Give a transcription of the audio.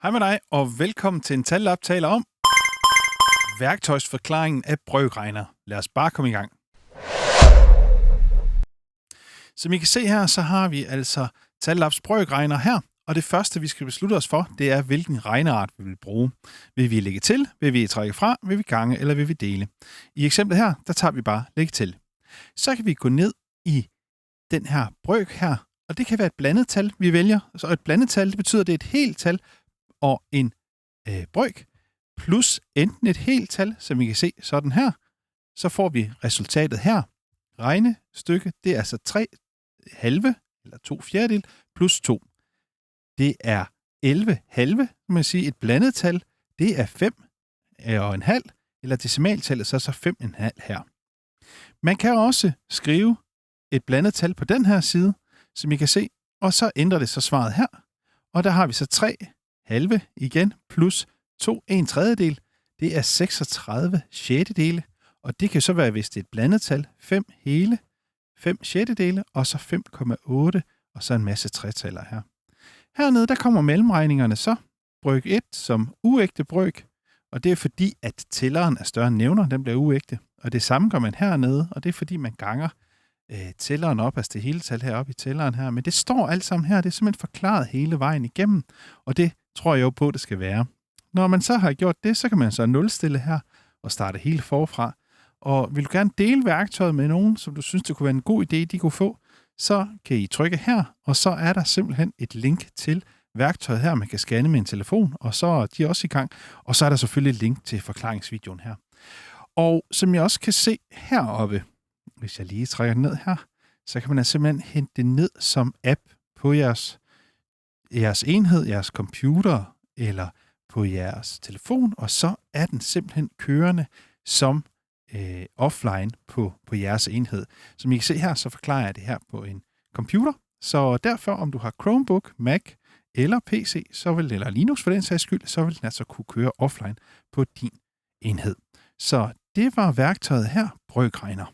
Hej med dig, og velkommen til en taloptaler om værktøjsforklaringen af brøkregner. Lad os bare komme i gang. Som I kan se her, så har vi altså Tallabs brøkregner her, og det første, vi skal beslutte os for, det er, hvilken regneart vi vil bruge. Vil vi lægge til, vil vi trække fra, vil vi gange, eller vil vi dele? I eksemplet her, der tager vi bare lægge til. Så kan vi gå ned i den her brøk her, og det kan være et blandet tal, vi vælger. Så et blandet tal, det betyder, at det er et helt tal og en brøk, plus enten et helt tal, som I kan se sådan her, så får vi resultatet her. Regnestykke, det er altså 3 halve, eller 2/4, plus 2. Det er 11 halve, kan man sige. Et blandet tal, det er 5 og en halv, eller decimaltallet, så 5,5 her. Man kan også skrive et blandet tal på den her side, som I kan se, og så ændrer det så svaret her. Og der har vi så 3 halve igen, plus 2 1/3, det er 36 sjettedele, og det kan så være, hvis det er et blandet tal, 5 hele, 5 sjettedele, og så 5,8, og så en masse tretaller her. Hernede, der kommer mellemregningerne så. Brøk 1 som uægte brøk, og det er fordi, at tælleren er større end nævner, den bliver uægte. Og det samme gør man hernede, og det er fordi, man ganger tælleren op, altså det hele tal heroppe i tælleren her. Men det står alt sammen her, det er simpelthen forklaret hele vejen igennem, og det tror jeg jo på, det skal være. Når man så har gjort det, så kan man så nulstille her og starte helt forfra. Og vil du gerne dele værktøjet med nogen, som du synes, det kunne være en god idé, de kunne få, så kan I trykke her, og så er der simpelthen et link til værktøjet her, man kan scanne med en telefon, og så er de også i gang. Og så er der selvfølgelig et link til forklaringsvideoen her. Og som jeg også kan se heroppe, hvis jeg lige trækker ned her, så kan man altså simpelthen hente det ned som app på jeres enhed, jeres computer eller på jeres telefon, og så er den simpelthen kørende som offline på jeres enhed. Som I kan se her, så forklarer jeg det her på en computer. Så derfor, om du har Chromebook, Mac eller PC, eller Linux for den sags skyld, så vil den altså kunne køre offline på din enhed. Så det var værktøjet her, brøkregner.